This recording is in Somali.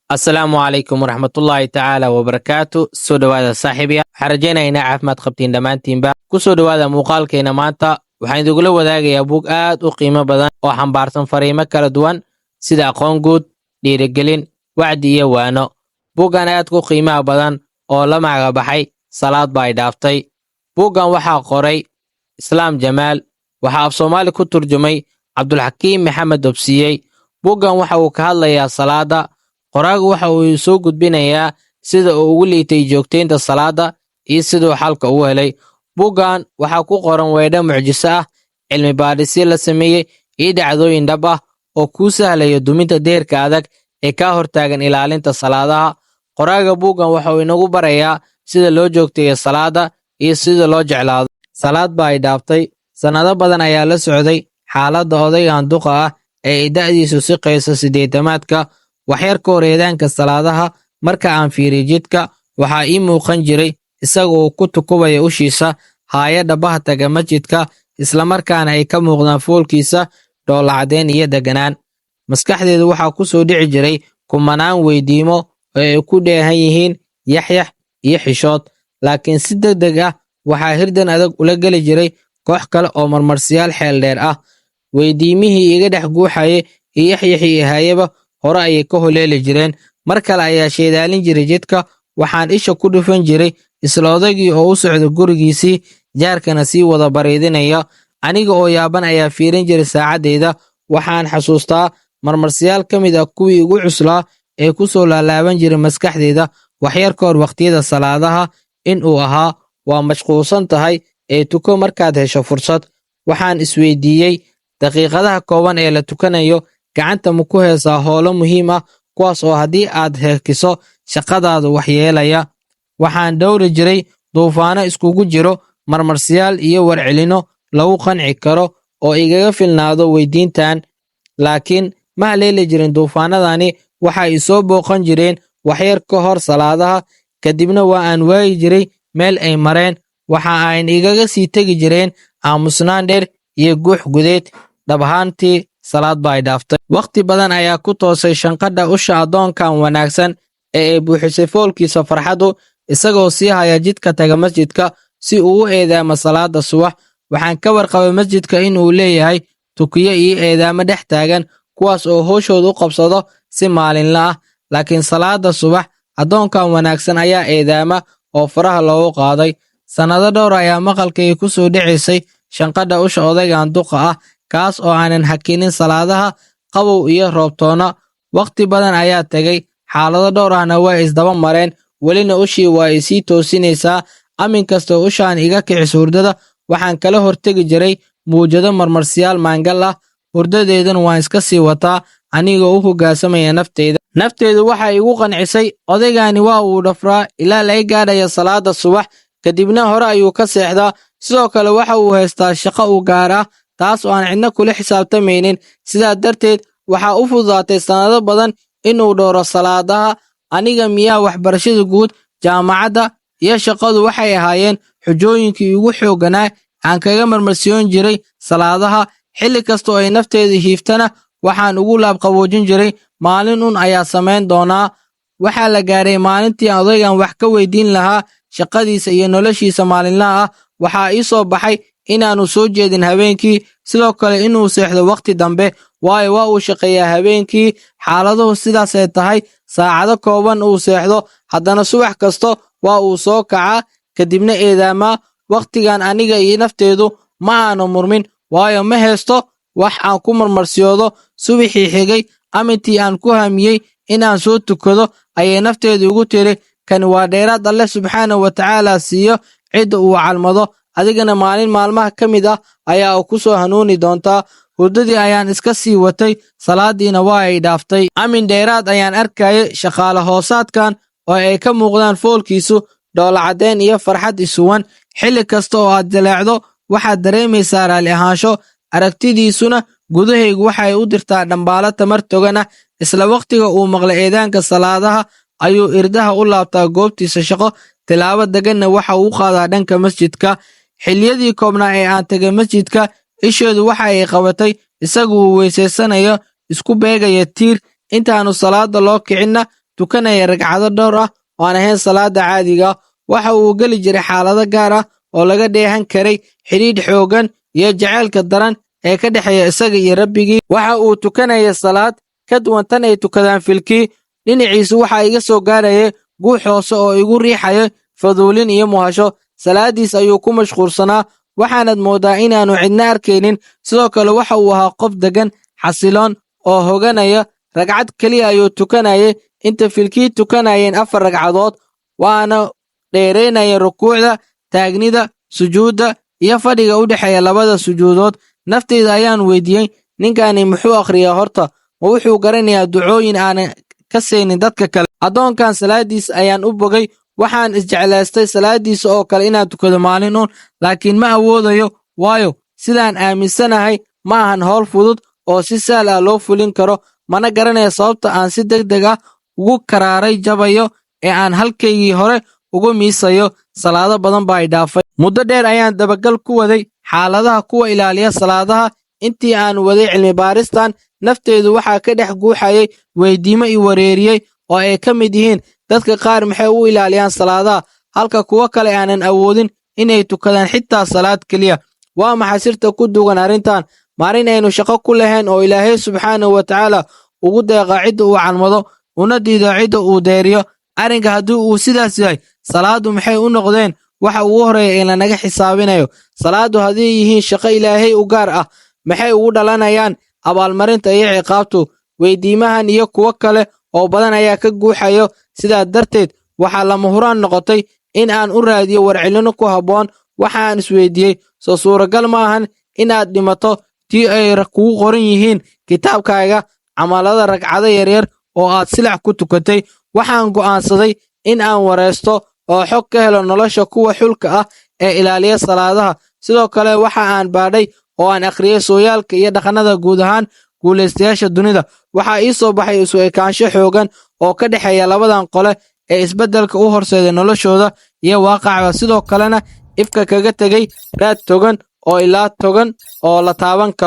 asalaamu calaykum waraxmatullaahi tacaala wabarakaatu. soo dhowaada saaxiibya, waxaan rajaynaynaa caafimaad qabtiin dhammaantiinba. ku soo dhowaada muuqaalkeena maanta. waxaan idingula wadaagayaa buug aad u qiimo badan oo xambaarsan fariimo kala duwan sida aqoon guud, dhiirigelin, wacdi iyo waano. buuggan aad ku qiimaha badan oo la magacabaxay Salaad Baa Dhaaftay. buuggan waxaa qoray Islaam Jamaal, waxaa af Soomaali ku turjumay Cabdulxakiim Maxamed Obsiyey. buuggan waxa uu ka hadlayaa salaada. qoraagu waxa uu soo gudbinayaa sida uu ugu liitay joogtaynta salaada iyo siduu xalka ugu helay. buuggan waxaa ku qoran weedho mucjiso ah, cilmi baadhisyo la sameeyey iyo dhacdooyin dhab ah oo kuu sahlaya duminta deerka adag ee ka hortaagan ilaalinta salaadaha. qoraaga buuggan waxa uu inagu barayaa sida loo joogteeyo salaada iyo sida loo jeclaado. Salaad Baa Dhaaftay. Sannado badan ayaa la socday xaaladda odaygan duqa ah ee ay da'diisu siqayso siddeetamaadka. waxyar ka hor eedaanka salaadaha marka aan fiiriyo jidka waxaa ii muuqan jiray isagoo ku tukubaya ushiisa haaya dhabaha taga masjidka, islamarkaana ay ka muuqdaan foolkiisa dhoolacadeen iyo deganaan. maskaxdeedu waxaa ku soo dhici jiray kumanaan weydiimo oo ay ku dheehan yihiin yaxyax iyo xishood, laakiin si degdeg ah waxaa hirdan adag ula geli jiray koox kale oo marmarsiyaal xeel dheer ah. weydiimihii iga dhex guuxaye iyo yaxyaxii haayaba hore ayay ka holeeli jireen. mar kale ayaa sheedaalin jiray jidka, waxaan isha ku dhufan jiray isla odaygii oo u socda gurigiisii, jaarkana sii wada bariidinaya. aniga oo yaaban ayaa fiirin jiray saacaddayda. waxaan xasuustaa marmarsiyaal ka mid ah kuwii ugu cuslaa ee ku soo laalaaban jiray maskaxdayda waxyar ka hor wakhtiyada salaadaha in uu ahaa, waa mashquulsan tahay ee tuko markaad hesho fursad. waxaan isweydiiyey, daqiiqadaha kooban ee la tukanayo gacanta ma ku heesaa howlo muhiim ah kuwaas oo haddii aad hekiso shaqadaadu waxyeelaya. waxaan dhowri jiray duufaano iskugu jiro marmarsiyaal iyo warcelinno lagu qanci karo oo igaga filnaado weydiintan, laakiin ma haleeli jirin duufaanadani. waxay i soo booqan jireen waxyar ka hor salaadaha, kadibna waa aan waayi jiray meel ay mareen. waxa ayn igaga sii tegi jireen aamusnaan dheer iyo guux gudeed. dhab ahaantii Salaad Baa Dhaaftay. wakhti badan ayaa ku toosay shanqadha usha addoonkan wanaagsan ee ay buuxisay foolkiisa farxaddu, isagoo sii haya jidka taga masjidka si uu u eedaamo salaada subax. waxaan ka warqabay masjidka in uu leeyahay tukiyo iyo eedaamo dhex taagan kuwaas oo howshooda u qabsado si maalinla ah, laakiin salaada subax addoonkan wanaagsan ayaa eedaama oo faraha loogu qaaday. sannado dhowr ayaa maqalkayga ku soo dhicisay shanqadha usha odaygan duqa ah, kaas oo aanan hakinin salaadaha qabow iyo roobtoona. wakhti badan ayaa tegay, xaalado dhowr ahna way isdaba mareen, welina ushii waa i sii toosinaysaa. amin kastoo ushaan iga kicis hurdada waxaan kala hortegi jiray muwjado marmarsiyaal maangal ah. hurdadeedan waan iska sii wataa anigoo u hoggaansamaya nafteyda. nafteedu waxay igu qancisay odaygani waa uu dhafraa ilaa laga gaadhaya salaada subax, kadibna hore ayuu ka seexdaa. sidoo kale waxa uu haystaa shaqo u gaar ah taas oo aan cidna kula xisaabtamaynin. sidaa darteed waxaa u fududaatay sannado badan inuu dhowro salaadaha. aniga miyaa waxbarashada guud, jaamacadda iyo shaqadu waxay ahaayeen xujooyinkii ugu xoogganaa aan kaga marmarsiyoon jiray salaadaha. xilli kasta oo ay nafteedu hiiftana waxaan ugu laabqaboojin jiray maalin un ayaa samayn doonaa. waxaa la gaaray maalintii aan odaygan wax ka weydiin lahaa shaqadiisa iyo noloshiisa maalinlaha ah. waxaa ii soo baxay inaannu soo jeedin habeenkii, sidoo kale inuu seexdo wakhti dambe, waayo waa uu shaqeeyaa habeenkii. xaaladuhu sidaasay tahay, saacado kooban uu seexdo, haddana subax kasto waa uu soo kacaa kadibna eedaamaa. wakhtigan aniga iyo nafteedu ma aanu murmin, waayo ma haysto wax aan ku marmarsiyoodo. subaxii xigay amintii aan ku hamiyey inaan soo tukado ayay nafteedu igu tiri, kani waa dheeraad Alle subxaanahu wa tacaala siiyo cidda uu calmado, adigana maalin maalmaha ka mid ah ayaa ku soo hanuuni doontaa. hurdadii ayaan iska sii watay, salaadiina waa ay dhaaftay. amin dheeraad ayaan arkayay shaqaale hoosaadkan oo ay ka muuqdaan foolkiisu dhoolacadeen iyo farxad isuwan. xilli kasta oo aad jaleecdo waxaad dareemaysaa raalli ahaansho, aragtidiisuna gudahaygu waxay u dirtaa dhambaalo tamar togan ah. isla wakhtiga uu maqla eedaanka salaadaha ayuu irdaha u laabtaa goobtiisa shaqo, tilaabo deganna waxa uu qaadaa dhanka masjidka. xilliyadii koobnaa ee aan tegay masjidka isheedu waxa ay qabatay isagu uu weysaysanayo, isku beegaya tiir intaanu salaada loo kicinna tukanaya ragcado dhowr ah oo aan ahayn salaada caadiga ah. Waxa uu geli jiray xaalado gaar ah oo laga dheehan karay xidhiidh xooggan iyo jacaylka daran ee ka dhexeeya isaga iyo Rabbigii. Waxa uu tukanaya salaad ka duwan tan ay tukadaan filkii. Dhinaciisu waxaa iga soo gaarayay guux hoose oo igu riixaya faduulin iyo muhasho. Salaadiis ayuu ku mashquulsanaa, waxaanad mooddaa inaannu cidna arkaynin. Sidoo kale waxa uu ahaa qof deggan, xasiloon oo hoganaya. Ragcad keliya ayuu tukanayay inta filkii tukanayeen 4 ragcadood, waana dheeraynayeen rukuucda, taagnida, sujuudda iyo fadhiga u dhexeeya labada sujuudood. Naftayda ayaan weydiiyey, ninkani muxuu akhriyaa horta? Ma wuxuu garanayaa ducooyin aanan ka saynin dadka kale? Addoonkan salaadiis ayaan u bogay. Waxaan isjeclaystay salaadiisa oo kale inaan tukado maalin uun, laakiin ma awoodayo, waayo sidaan aaminsanahay ma ahan hawl fudud oo si sahal ah loo fulin karo. Mana garanayo sababta aan si degdeg ah ugu karaaray jabayo ee aan halkaygii hore ugu miisayo. Salaado badan baa i dhaafay. Muddo dheer ayaan dabagal ku waday xaaladaha kuwa ilaaliya salaadaha. Intii aan waday cilmi baaristan, nafteydu waxaa ka dhex guuxayay weydiimo i wareeriyey oo ay ka mid yihiin dadka qaar maxay u ilaaliyaan salaadaha halka kuwa kale aanan awoodin inay tukadaan xitaa salaad keliya. Waa maxay sirta ku dugan arrintan? Maalin aynu shaqo ku lahayn oo Ilaahay subxaanahu wa tacaala ugu deeqa cidda uu calmado una diido cidda uu deeriyo. Arrinka haddii uu sidaas yahay, salaadu maxay u noqdeen waxa ugu horeeya ee lanaga xisaabinayo? Salaadu haddii yihiin shaqo Ilaahay u gaar ah, maxay ugu dhalanayaan abaalmarinta iyo ciqaabtu? Weydiimahan iyo kuwo kale oo badan ayaa ka guuxayo. Sidaa darteed waxaa lama huraan noqotay in aan u raadiyo warcelino ku habboon. Waxaan isweydiiyey, soo suuragal ma ahan inaad dhimato tii ay kugu qoran yihiin kitaabkaaga camalada ragcado yaryar oo aad silac ku tukatay? Waxaan go'aansaday in aan wareysto oo xog ka helo nolosha kuwa xulka ah ee ilaaliya salaadaha. Sidoo kale waxa aan baadhay oo aan akhriyay sooyaalka iyo dhaqannada guud ahaan guulaystayaasha dunida. Waxaa ii soo baxay isu ekaansho xoogan oo ka dhexeeya labadan qole ee isbeddelka u horseeday noloshooda iyo waaqacba, sidoo kalena ifka kaga tegay raad togan oo ilaa togan oo la taaban karo.